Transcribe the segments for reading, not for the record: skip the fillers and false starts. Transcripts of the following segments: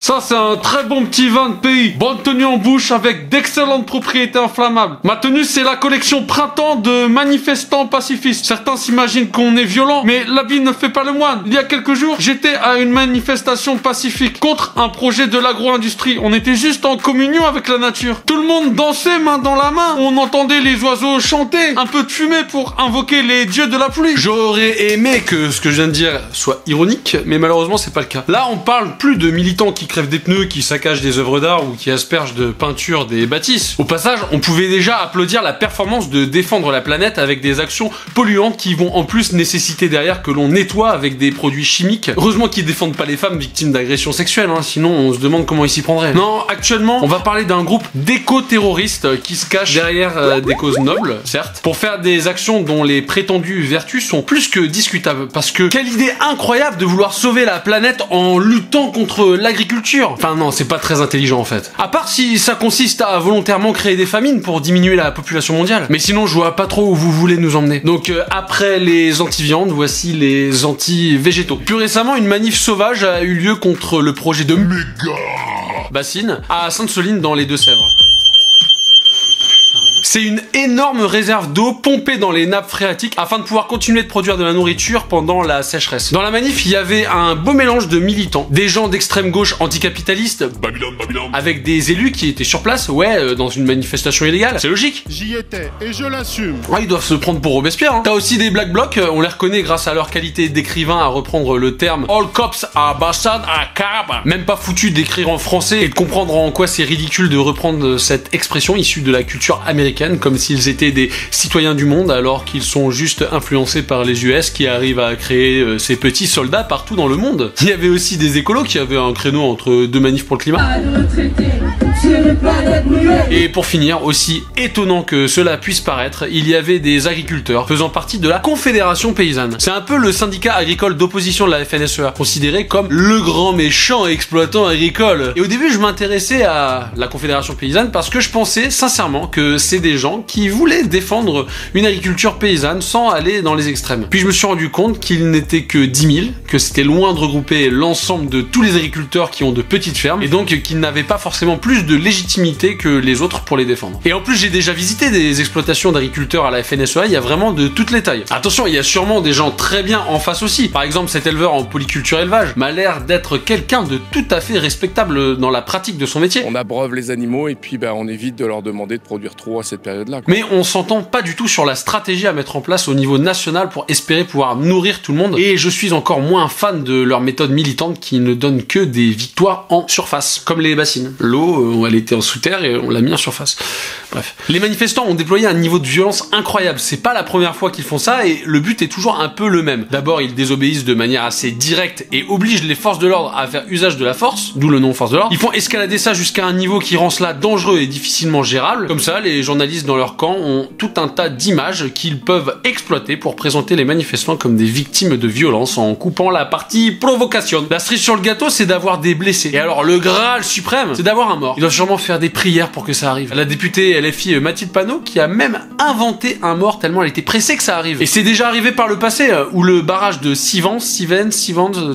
Ça, c'est un très bon petit vin de pays. Bonne tenue en bouche avec d'excellentes propriétés inflammables. Ma tenue, c'est la collection printemps de manifestants pacifistes. Certains s'imaginent qu'on est violent, mais l'habit ne fait pas le moine. Il y a quelques jours, j'étais à une manifestation pacifique contre un projet de l'agro-industrie. On était juste en communion avec la nature. Tout le monde dansait main dans la main. On entendait les oiseaux chanter. Un peu de fumée pour invoquer les dieux de la pluie. J'aurais aimé que ce que je viens de dire soit ironique, mais malheureusement, c'est pas le cas. Là, on parle plus de militants qui crèvent des pneus, qui saccagent des œuvres d'art ou qui aspergent de peinture des bâtisses. Au passage, on pouvait déjà applaudir la performance de défendre la planète avec des actions polluantes qui vont en plus nécessiter derrière que l'on nettoie avec des produits chimiques. Heureusement qu'ils défendent pas les femmes victimes d'agressions sexuelles, hein, sinon on se demande comment ils s'y prendraient. Non, actuellement, on va parler d'un groupe d'éco-terroristes qui se cache derrière des causes nobles, certes, pour faire des actions dont les prétendues vertus sont plus que discutables. Parce que quelle idée incroyable de vouloir sauver la planète en luttant contre l'agriculture. Enfin non, c'est pas très intelligent en fait. À part si ça consiste à volontairement créer des famines pour diminuer la population mondiale. Mais sinon, je vois pas trop où vous voulez nous emmener. Donc après les anti-viandes, voici les anti-végétaux. Plus récemment, une manif sauvage a eu lieu contre le projet de méga bassine à Sainte-Soline dans les Deux-Sèvres. C'est une énorme réserve d'eau pompée dans les nappes phréatiques afin de pouvoir continuer de produire de la nourriture pendant la sécheresse. Dans la manif, il y avait un beau mélange de militants, des gens d'extrême gauche anticapitalistes, avec des élus qui étaient sur place, dans une manifestation illégale. C'est logique. J'y étais et je l'assume. Ouais, ils doivent se prendre pour Robespierre. Hein. T'as aussi des Black Blocs, on les reconnaît grâce à leur qualité d'écrivain à reprendre le terme All cops are bastard à cab. Même pas foutu d'écrire en français et de comprendre en quoi c'est ridicule de reprendre cette expression issue de la culture américaine, comme s'ils étaient des citoyens du monde alors qu'ils sont juste influencés par les US qui arrivent à créer ces petits soldats partout dans le monde. Il y avait aussi des écolos qui avaient un créneau entre deux manifs pour le climat. Et pour finir, aussi étonnant que cela puisse paraître, il y avait des agriculteurs faisant partie de la Confédération Paysanne. C'est un peu le syndicat agricole d'opposition de la FNSEA, considéré comme le grand méchant exploitant agricole. Et au début, je m'intéressais à la Confédération Paysanne parce que je pensais sincèrement que c'est des gens qui voulaient défendre une agriculture paysanne sans aller dans les extrêmes. Puis je me suis rendu compte qu'ils n'étaient que 10 000, que c'était loin de regrouper l'ensemble de tous les agriculteurs qui ont de petites fermes, et donc qu'ils n'avaient pas forcément plus de légitimité que les autres pour les défendre. Et en plus, j'ai déjà visité des exploitations d'agriculteurs à la FNSEA, il y a vraiment de toutes les tailles. Attention, il y a sûrement des gens très bien en face aussi. Par exemple, cet éleveur en polyculture élevage m'a l'air d'être quelqu'un de tout à fait respectable dans la pratique de son métier. On abreuve les animaux et puis on évite de leur demander de produire trop à cette période-là. Mais on s'entend pas du tout sur la stratégie à mettre en place au niveau national pour espérer pouvoir nourrir tout le monde. Et je suis encore moins fan de leur méthode militante qui ne donne que des victoires en surface, comme les bassines. L'eau, elle était en sous-terre et on l'a mis en surface. Bref. Les manifestants ont déployé un niveau de violence incroyable. C'est pas la première fois qu'ils font ça et le but est toujours un peu le même. D'abord, ils désobéissent de manière assez directe et obligent les forces de l'ordre à faire usage de la force, d'où le nom force de l'ordre. Ils font escalader ça jusqu'à un niveau qui rend cela dangereux et difficilement gérable. Comme ça, les journalistes dans leur camp ont tout un tas d'images qu'ils peuvent exploiter pour présenter les manifestants comme des victimes de violence en coupant la partie provocation. La cerise sur le gâteau, c'est d'avoir des blessés. Et alors, le Graal suprême, c'est d'avoir un mort. Ils doivent sûrement faire des prières pour que ça arrive. La députée LFI Mathilde Panot qui a même inventé un mort tellement elle était pressée que ça arrive. Et c'est déjà arrivé par le passé, où le barrage de Sivens,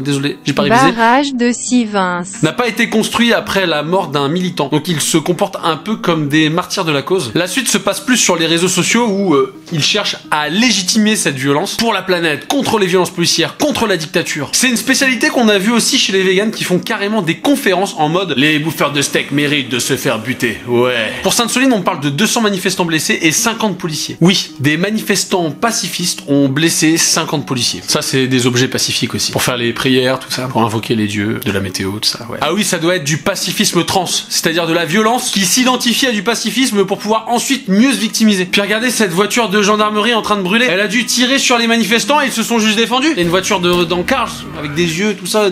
désolé, j'ai pas révisé. Barrage de Sivens n'a pas été construit après la mort d'un militant. Donc ils se comportent un peu comme des martyrs de la cause. La suite se passe plus sur les réseaux sociaux où ils cherchent à légitimer cette violence pour la planète, contre les violences policières, contre la dictature. C'est une spécialité qu'on a vue aussi chez les véganes qui font carrément des conférences en mode les bouffeurs de steak méritent de se faire buter. Ouais. Pour Sainte-Soline, on parle de 200 manifestants blessés et 50 policiers. Oui, des manifestants pacifistes ont blessé 50 policiers. Ça, c'est des objets pacifiques aussi. Pour faire les prières, tout ça, pour invoquer les dieux, de la météo, tout ça, ouais. Ah oui, ça doit être du pacifisme trans, c'est-à-dire de la violence qui s'identifie à du pacifisme pour pouvoir ensuite mieux se victimiser. Puis regardez cette voiture de gendarmerie en train de brûler. Elle a dû tirer sur les manifestants et ils se sont juste défendus. Et une voiture d'encart avec des yeux, tout ça,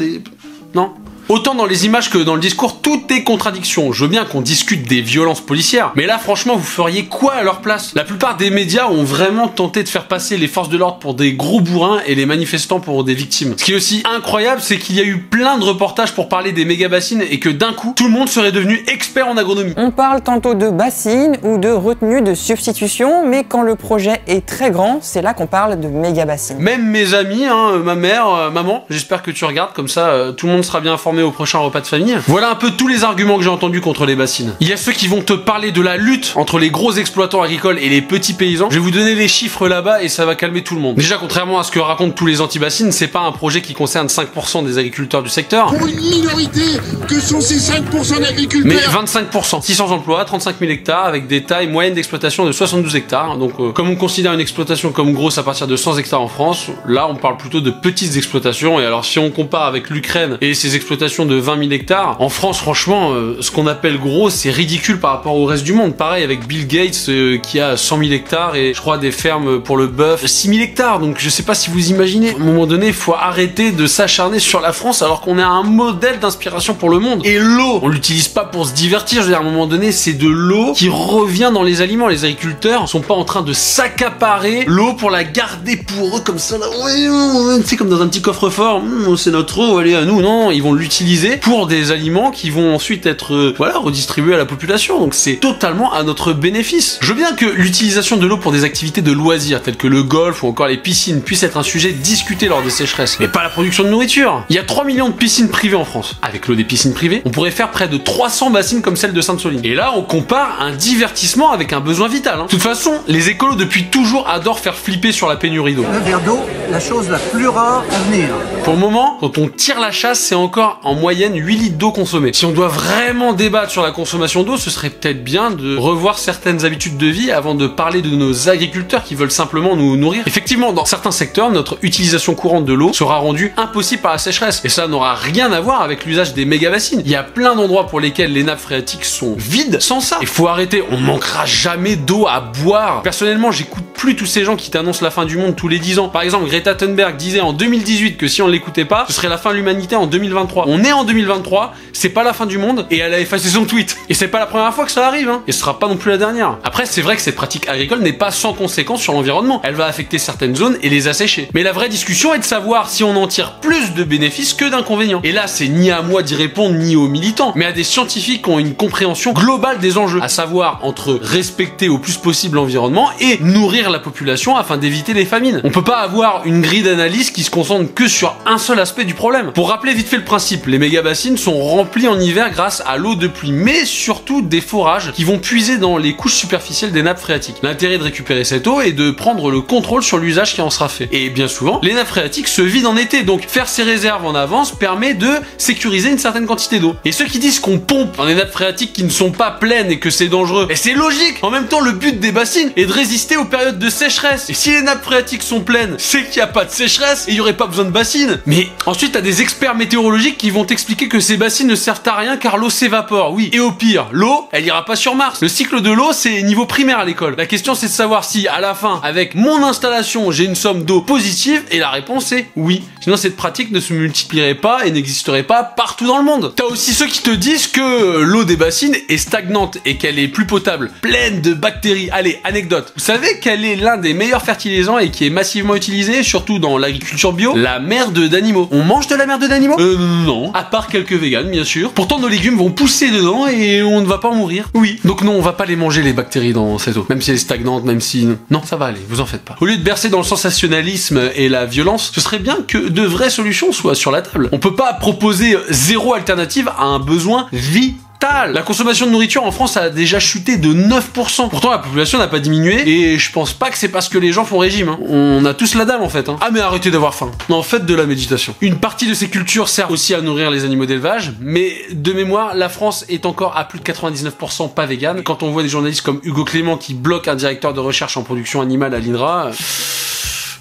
non ? Autant dans les images que dans le discours, tout est contradiction. Je veux bien qu'on discute des violences policières, mais là franchement vous feriez quoi à leur place? La plupart des médias ont vraiment tenté de faire passer les forces de l'ordre pour des gros bourrins et les manifestants pour des victimes. Ce qui est aussi incroyable, c'est qu'il y a eu plein de reportages pour parler des méga bassines et que d'un coup, tout le monde serait devenu expert en agronomie. On parle tantôt de bassines ou de retenue de substitution, mais quand le projet est très grand, c'est là qu'on parle de méga bassines. Même mes amis, ma mère, maman, j'espère que tu regardes, comme ça tout le monde sera bien informé transformer au prochain repas de famille. Voilà un peu tous les arguments que j'ai entendus contre les bassines. Il y a ceux qui vont te parler de la lutte entre les gros exploitants agricoles et les petits paysans. Je vais vous donner les chiffres là-bas et ça va calmer tout le monde. Déjà, contrairement à ce que racontent tous les anti-bassines, c'est pas un projet qui concerne 5% des agriculteurs du secteur. Pour une minorité, que sont ces 5% d'agriculteurs? Mais 25%, 600 emplois, 35 000 hectares avec des tailles moyennes d'exploitation de 72 hectares. Donc comme on considère une exploitation comme grosse à partir de 100 hectares en France, là on parle plutôt de petites exploitations. Et alors si on compare avec l'Ukraine et ses exploitations de 20 000 hectares, en France franchement, ce qu'on appelle gros, c'est ridicule par rapport au reste du monde. Pareil avec Bill Gates qui a 100 000 hectares et je crois des fermes pour le bœuf, 6 000 hectares. Donc je sais pas si vous imaginez, à un moment donné, il faut arrêter de s'acharner sur la France alors qu'on est un modèle d'inspiration pour le monde. Et l'eau, on l'utilise pas pour se divertir, je veux dire, à un moment donné, c'est de l'eau qui revient dans les aliments. Les agriculteurs sont pas en train de s'accaparer l'eau pour la garder pour eux comme ça, là, ouais, c'est comme dans un petit coffre-fort, c'est notre eau, allez à nous. Non, ils vont l'utiliser pour des aliments qui vont ensuite être redistribués à la population. Donc c'est totalement à notre bénéfice. Je veux bien que l'utilisation de l'eau pour des activités de loisirs telles que le golf ou encore les piscines puisse être un sujet discuté lors des sécheresses, mais pas la production de nourriture. Il y a 3 millions de piscines privées en France. Avec l'eau des piscines privées, on pourrait faire près de 300 bassines comme celle de Sainte-Soline. Et là, on compare un divertissement avec un besoin vital. De toute façon, les écolos depuis toujours adorent faire flipper sur la pénurie d'eau. Un verre d'eau, la chose la plus rare à venir. Pour le moment, quand on tire la chasse, c'est encore en moyenne 8 litres d'eau consommée. Si on doit vraiment débattre sur la consommation d'eau, ce serait peut-être bien de revoir certaines habitudes de vie avant de parler de nos agriculteurs qui veulent simplement nous nourrir. Effectivement, dans certains secteurs, notre utilisation courante de l'eau sera rendue impossible par la sécheresse. Et ça n'aura rien à voir avec l'usage des méga-bassines. Il y a plein d'endroits pour lesquels les nappes phréatiques sont vides sans ça. Il faut arrêter, on manquera jamais d'eau à boire. Personnellement, j'écoute plus tous ces gens qui t'annoncent la fin du monde tous les 10 ans. Par exemple, Greta Thunberg disait en 2018 que si on l'écoutait pas, ce serait la fin de l'humanité en 2023. On est en 2023, c'est pas la fin du monde, et elle a effacé son tweet. Et c'est pas la première fois que ça arrive, et ce sera pas non plus la dernière. Après, c'est vrai que cette pratique agricole n'est pas sans conséquences sur l'environnement. Elle va affecter certaines zones et les assécher. Mais la vraie discussion est de savoir si on en tire plus de bénéfices que d'inconvénients. Et là, c'est ni à moi d'y répondre, ni aux militants, mais à des scientifiques qui ont une compréhension globale des enjeux, à savoir entre respecter au plus possible l'environnement et nourrir la population afin d'éviter les famines. On peut pas avoir une grille d'analyse qui se concentre que sur un seul aspect du problème. Pour rappeler vite fait le principe, les méga-bassines sont remplies en hiver grâce à l'eau de pluie, mais surtout des forages qui vont puiser dans les couches superficielles des nappes phréatiques. L'intérêt de récupérer cette eau est de prendre le contrôle sur l'usage qui en sera fait. Et bien souvent, les nappes phréatiques se vident en été, donc faire ces réserves en avance permet de sécuriser une certaine quantité d'eau. Et ceux qui disent qu'on pompe dans des nappes phréatiques qui ne sont pas pleines et que c'est dangereux, et c'est logique. En même temps, le but des bassines est de résister aux périodes de sécheresse. Et si les nappes phréatiques sont pleines, c'est qu'il n'y a pas de sécheresse et il n'y aurait pas besoin de bassines. Mais ensuite, t'as des experts météorologiques qui vont t'expliquer que ces bassines ne servent à rien car l'eau s'évapore. Oui, et au pire, l'eau, elle ira pas sur Mars. Le cycle de l'eau, c'est niveau primaire à l'école. La question, c'est de savoir si, à la fin, avec mon installation, j'ai une somme d'eau positive, et la réponse est oui. Sinon, cette pratique ne se multiplierait pas et n'existerait pas partout dans le monde. T'as aussi ceux qui te disent que l'eau des bassines est stagnante et qu'elle est plus potable, pleine de bactéries. Allez, anecdote. Vous savez quel est l'un des meilleurs fertilisants et qui est massivement utilisé, surtout dans l'agriculture bio? La merde d'animaux. On mange de la merde d'animaux? Non. À part quelques véganes, bien sûr. Pourtant, nos légumes vont pousser dedans et on ne va pas en mourir. Oui. Donc non, on va pas les manger, les bactéries, dans cette eau. Même si elle est stagnante, même si... Non, ça va aller, vous en faites pas. Au lieu de bercer dans le sensationnalisme et la violence, ce serait bien que de vraies solutions soient sur la table. On peut pas proposer zéro alternative à un besoin vital. La consommation de nourriture en France a déjà chuté de 9%. Pourtant, la population n'a pas diminué et je pense pas que c'est parce que les gens font régime. On a tous la dalle en fait. Ah mais arrêtez d'avoir faim. Non, faites de la méditation. Une partie de ces cultures sert aussi à nourrir les animaux d'élevage, mais de mémoire, la France est encore à plus de 99% pas végane. Quand on voit des journalistes comme Hugo Clément qui bloquent un directeur de recherche en production animale à l'INRA...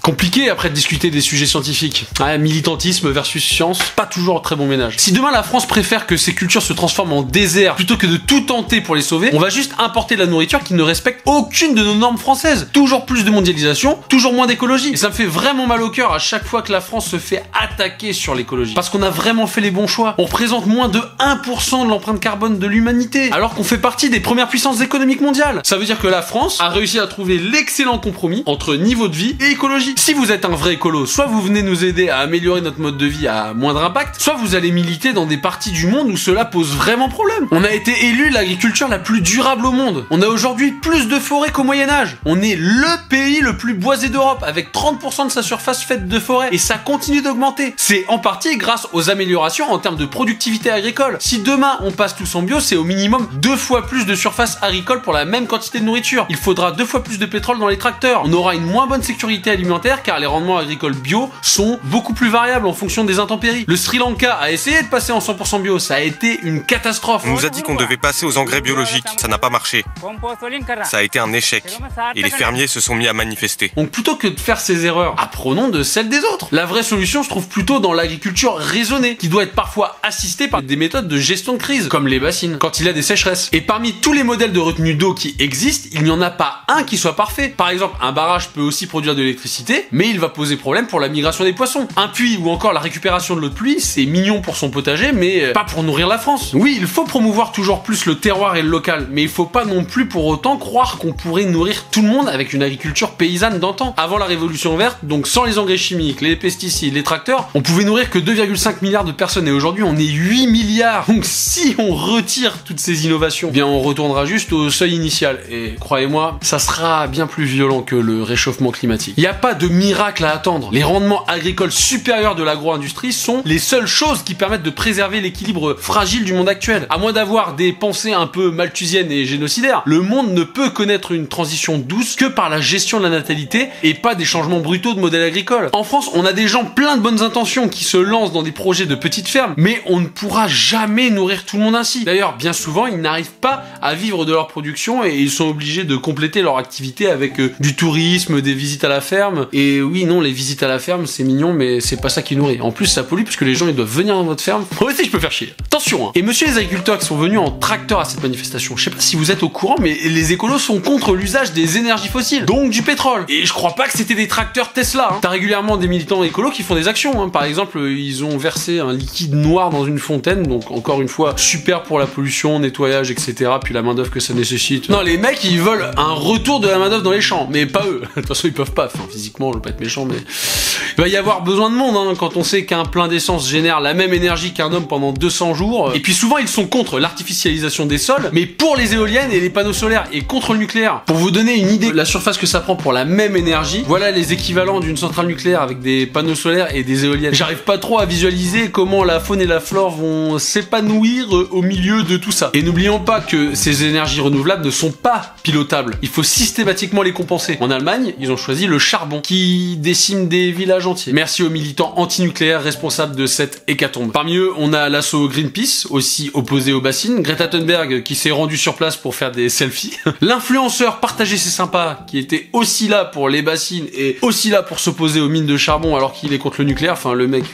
Compliqué après de discuter des sujets scientifiques. Militantisme versus science, pas toujours très bon ménage. Si demain la France préfère que ces cultures se transforment en désert plutôt que de tout tenter pour les sauver, on va juste importer de la nourriture qui ne respecte aucune de nos normes françaises. Toujours plus de mondialisation, toujours moins d'écologie. Et ça me fait vraiment mal au cœur à chaque fois que la France se fait attaquer sur l'écologie. Parce qu'on a vraiment fait les bons choix. On représente moins de 1% de l'empreinte carbone de l'humanité, alors qu'on fait partie des premières puissances économiques mondiales. Ça veut dire que la France a réussi à trouver l'excellent compromis entre niveau de vie et écologie. Si vous êtes un vrai écolo, soit vous venez nous aider à améliorer notre mode de vie à moindre impact, soit vous allez militer dans des parties du monde où cela pose vraiment problème. On a été élu l'agriculture la plus durable au monde. On a aujourd'hui plus de forêts qu'au Moyen-Âge. On est le pays le plus boisé d'Europe, avec 30% de sa surface faite de forêts, et ça continue d'augmenter. C'est en partie grâce aux améliorations en termes de productivité agricole. Si demain on passe tous en bio, c'est au minimum 2 fois plus de surface agricole pour la même quantité de nourriture. Il faudra 2 fois plus de pétrole dans les tracteurs. On aura une moins bonne sécurité alimentaire car les rendements agricoles bio sont beaucoup plus variables en fonction des intempéries. Le Sri Lanka a essayé de passer en 100% bio, ça a été une catastrophe. On nous a dit qu'on devait passer aux engrais biologiques, ça n'a pas marché. Ça a été un échec. Et les fermiers se sont mis à manifester. Donc plutôt que de faire ces erreurs, apprenons de celles des autres. La vraie solution se trouve plutôt dans l'agriculture raisonnée, qui doit être parfois assistée par des méthodes de gestion de crise, comme les bassines, quand il y a des sécheresses. Et parmi tous les modèles de retenue d'eau qui existent, il n'y en a pas un qui soit parfait. Par exemple, un barrage peut aussi produire de l'électricité, mais il va poser problème pour la migration des poissons. Un puits ou encore la récupération de l'eau de pluie, c'est mignon pour son potager, mais pas pour nourrir la France. Oui, il faut promouvoir toujours plus le terroir et le local, mais il faut pas non plus pour autant croire qu'on pourrait nourrir tout le monde avec une agriculture paysanne d'antan. Avant la révolution verte, donc sans les engrais chimiques, les pesticides, les tracteurs, on pouvait nourrir que 2,5 milliards de personnes et aujourd'hui on est 8 milliards. Donc si on retire toutes ces innovations, bien on retournera juste au seuil initial et croyez-moi, ça sera bien plus violent que le réchauffement climatique. Il n'y a pas de miracle à attendre. Les rendements agricoles supérieurs de l'agro-industrie sont les seules choses qui permettent de préserver l'équilibre fragile du monde actuel. À moins d'avoir des pensées un peu malthusiennes et génocidaires, le monde ne peut connaître une transition douce que par la gestion de la natalité et pas des changements brutaux de modèle agricole. En France, on a des gens plein de bonnes intentions qui se lancent dans des projets de petites fermes, mais on ne pourra jamais nourrir tout le monde ainsi. D'ailleurs, bien souvent, ils n'arrivent pas à vivre de leur production et ils sont obligés de compléter leur activité avec du tourisme, des visites à la ferme. Et oui, non, les visites à la ferme, c'est mignon, mais c'est pas ça qui nourrit. En plus, ça pollue puisque les gens, ils doivent venir dans votre ferme. Moi aussi, je peux faire chier. Attention, hein. Et monsieur les agriculteurs qui sont venus en tracteur à cette manifestation, je sais pas si vous êtes au courant, mais les écolos sont contre l'usage des énergies fossiles, donc du pétrole. Et je crois pas que c'était des tracteurs Tesla, hein. T'as régulièrement des militants écolos qui font des actions, hein. Par exemple, ils ont versé un liquide noir dans une fontaine, donc encore une fois, super pour la pollution, nettoyage, etc. Puis la main d'œuvre que ça nécessite. Non, les mecs, ils veulent un retour de la main d'œuvre dans les champs, mais pas eux. De toute façon, ils peuvent pas. Enfin, physiquement, je veux pas être méchant, mais il va y avoir besoin de monde, hein, quand on sait qu'un plein d'essence génère la même énergie qu'un homme pendant 200 jours. Et puis souvent, ils sont contre l'artificialisation des sols, mais pour les éoliennes et les panneaux solaires et contre le nucléaire. Pour vous donner une idée de la surface que ça prend pour la même énergie, voilà les équivalents d'une centrale nucléaire avec des panneaux solaires et des éoliennes. J'arrive pas trop à visualiser comment la faune et la flore vont s'épanouir au milieu de tout ça. Et n'oublions pas que ces énergies renouvelables ne sont pas pilotables. Il faut systématiquement les compenser. En Allemagne, ils ont choisi le charbon qui décime des villages entiers. Merci aux militants anti-nucléaires responsables de cette hécatombe. Parmi eux, on a l'assaut Greenpeace, aussi opposé aux bassines, Greta Thunberg qui s'est rendu sur place pour faire des selfies, l'influenceur Partager c'est sympa qui était aussi là pour les bassines et aussi là pour s'opposer aux mines de charbon alors qu'il est contre le nucléaire. Enfin, le mec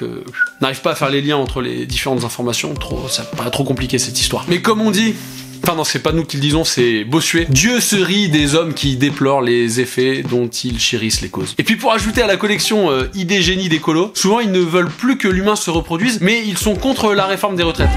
n'arrive pas à faire les liens entre les différentes informations. Ça paraît trop compliqué cette histoire. Mais comme on dit, enfin non, c'est pas nous qui le disons, c'est Bossuet. Dieu se rit des hommes qui déplorent les effets dont ils chérissent les causes. Et puis pour ajouter à la collection idées génies d'écolo, souvent ils ne veulent plus que l'humain se reproduise, mais ils sont contre la réforme des retraites.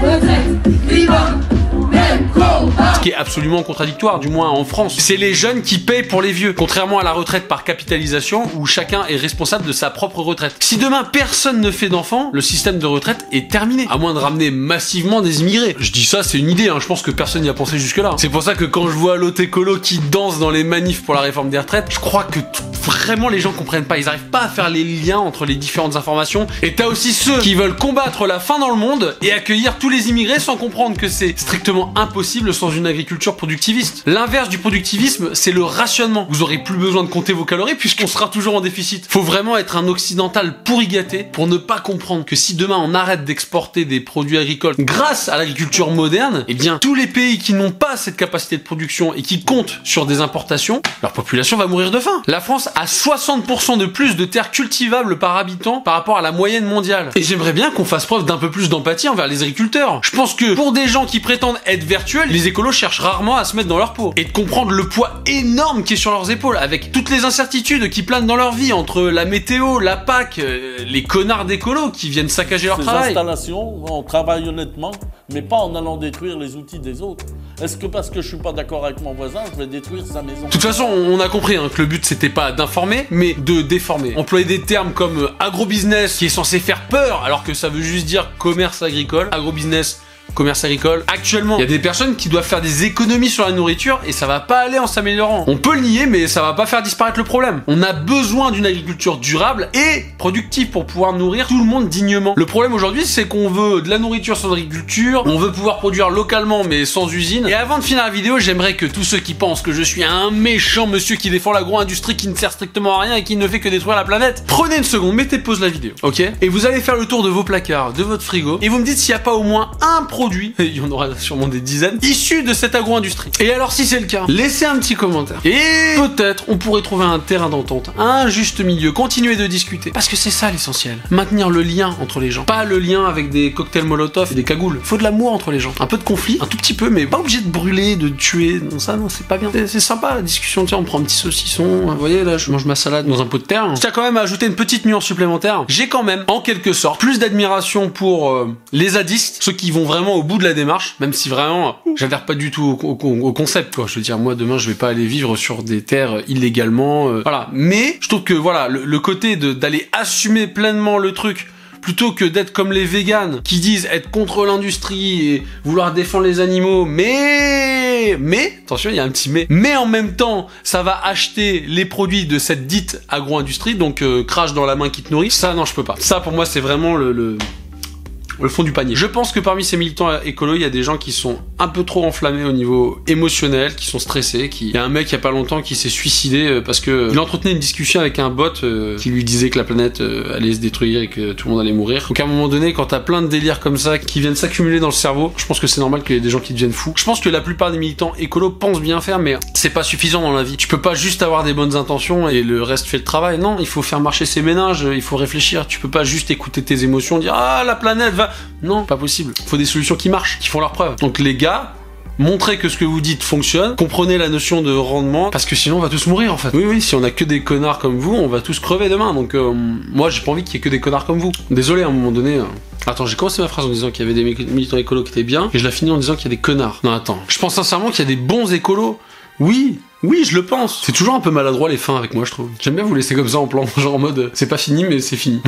Ce qui est absolument contradictoire, du moins en France. C'est les jeunes qui payent pour les vieux, contrairement à la retraite par capitalisation où chacun est responsable de sa propre retraite. Si demain personne ne fait d'enfants, le système de retraite est terminé, à moins de ramener massivement des immigrés. Je dis ça, c'est une idée, hein. Je pense que personne n'y a pensé jusque-là. C'est pour ça que quand je vois l'autre écolo qui danse dans les manifs pour la réforme des retraites, je crois que vraiment les gens comprennent pas, ils arrivent pas à faire les liens entre les différentes informations. Et t'as aussi ceux qui veulent combattre la faim dans le monde et accueillir tous les immigrés sans comprendre que c'est strictement impossible sans une agriculture productiviste. L'inverse du productivisme, c'est le rationnement. Vous aurez plus besoin de compter vos calories puisqu'on sera toujours en déficit. Faut vraiment être un occidental pourri gâté pour ne pas comprendre que si demain on arrête d'exporter des produits agricoles grâce à l'agriculture moderne, eh bien tous les pays qui n'ont pas cette capacité de production et qui comptent sur des importations, leur population va mourir de faim. La France a 60% de plus de terres cultivables par habitant par rapport à la moyenne mondiale. Et j'aimerais bien qu'on fasse preuve d'un peu plus d'empathie envers les agriculteurs. Je pense que pour des gens qui prétendent être vertueux, les écolos cherchent rarement à se mettre dans leur peau et de comprendre le poids énorme qui est sur leurs épaules, avec toutes les incertitudes qui planent dans leur vie, entre la météo, la PAC, les connards d'écolos qui viennent saccager leur travail. Ces installations, on travaille honnêtement, mais pas en allant détruire les outils des autres. Est-ce que parce que je suis pas d'accord avec mon voisin, je vais détruire sa maison? De toute façon, on a compris que le but c'était pas d'informer, mais de déformer. Employer des termes comme agrobusiness, qui est censé faire peur, alors que ça veut juste dire commerce agricole, agrobusiness, commerce agricole. Actuellement, il y a des personnes qui doivent faire des économies sur la nourriture et ça va pas aller en s'améliorant. On peut le nier, mais ça va pas faire disparaître le problème. On a besoin d'une agriculture durable et productive pour pouvoir nourrir tout le monde dignement. Le problème aujourd'hui, c'est qu'on veut de la nourriture sans agriculture, on veut pouvoir produire localement mais sans usine. Et avant de finir la vidéo, j'aimerais que tous ceux qui pensent que je suis un méchant monsieur qui défend l'agro-industrie qui ne sert strictement à rien et qui ne fait que détruire la planète, prenez une seconde, mettez pause la vidéo, ok? Et vous allez faire le tour de vos placards, de votre frigo, et vous me dites s'il n'y a pas au moins un produit, et il y en aura sûrement des dizaines, issus de cette agro-industrie. Et alors si c'est le cas, laissez un petit commentaire. Et peut-être on pourrait trouver un terrain d'entente, un juste milieu, continuer de discuter. Parce que c'est ça l'essentiel. Maintenir le lien entre les gens. Pas le lien avec des cocktails Molotov et des cagoules. Faut de l'amour entre les gens. Un peu de conflit, un tout petit peu, mais pas obligé de brûler, de tuer. Non, ça, non, c'est pas bien. C'est sympa la discussion, tu sais, on prend un petit saucisson. Vous voyez, là, je mange ma salade dans un pot de terre. Je tiens quand même à ajouter une petite nuance supplémentaire. J'ai quand même, en quelque sorte, plus d'admiration pour les zadistes, ceux qui vont vraiment au bout de la démarche, même si vraiment j'adhère pas du tout au concept, quoi. Je veux dire, moi demain je vais pas aller vivre sur des terres illégalement, voilà. Mais je trouve que voilà, le côté d'aller assumer pleinement le truc, plutôt que d'être comme les véganes qui disent être contre l'industrie et vouloir défendre les animaux, mais attention, il y a un petit mais en même temps ça va acheter les produits de cette dite agro-industrie, donc crache dans la main qui te nourrit. Ça non, je peux pas. Ça pour moi c'est vraiment le fond du panier. Je pense que parmi ces militants écolos, il y a des gens qui sont un peu trop enflammés au niveau émotionnel, qui sont stressés, il y a un mec il y a pas longtemps qui s'est suicidé parce que il entretenait une discussion avec un bot qui lui disait que la planète allait se détruire et que tout le monde allait mourir. Donc à un moment donné, quand t'as plein de délires comme ça qui viennent s'accumuler dans le cerveau, je pense que c'est normal qu'il y ait des gens qui deviennent fous. Je pense que la plupart des militants écolos pensent bien faire, mais c'est pas suffisant dans la vie. Tu peux pas juste avoir des bonnes intentions et le reste fait le travail. Non, il faut faire marcher ses méninges, il faut réfléchir. Tu peux pas juste écouter tes émotions, dire ah la planète va. Non, pas possible. Faut des solutions qui marchent, qui font leur preuve. Donc les gars, montrez que ce que vous dites fonctionne, comprenez la notion de rendement, parce que sinon on va tous mourir en fait. Oui, si on a que des connards comme vous, on va tous crever demain. Donc moi j'ai pas envie qu'il y ait que des connards comme vous. Désolé, à un moment donné... Attends, j'ai commencé ma phrase en disant qu'il y avait des militants écolos qui étaient bien, et je la finis en disant qu'il y a des connards. Non attends, je pense sincèrement qu'il y a des bons écolos. Oui, je le pense. C'est toujours un peu maladroit les fins avec moi, je trouve. J'aime bien vous laisser comme ça en plan, genre en mode c'est pas fini mais c'est fini.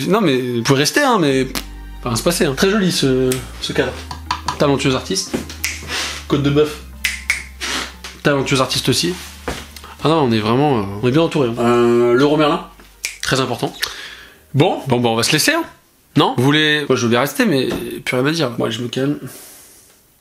Non mais vous pouvez rester hein, mais... Enfin, se passer, hein. Très joli ce cadre. Talentueux artiste. Côte de bœuf. Talentueux artiste aussi. Ah non, on est vraiment... on est bien entouré. Hein. Leroy Merlin. Très important. Bon, on va se laisser. Hein. Non? Vous voulez... Moi, je veux bien rester, mais plus rien à dire. Moi, je me calme.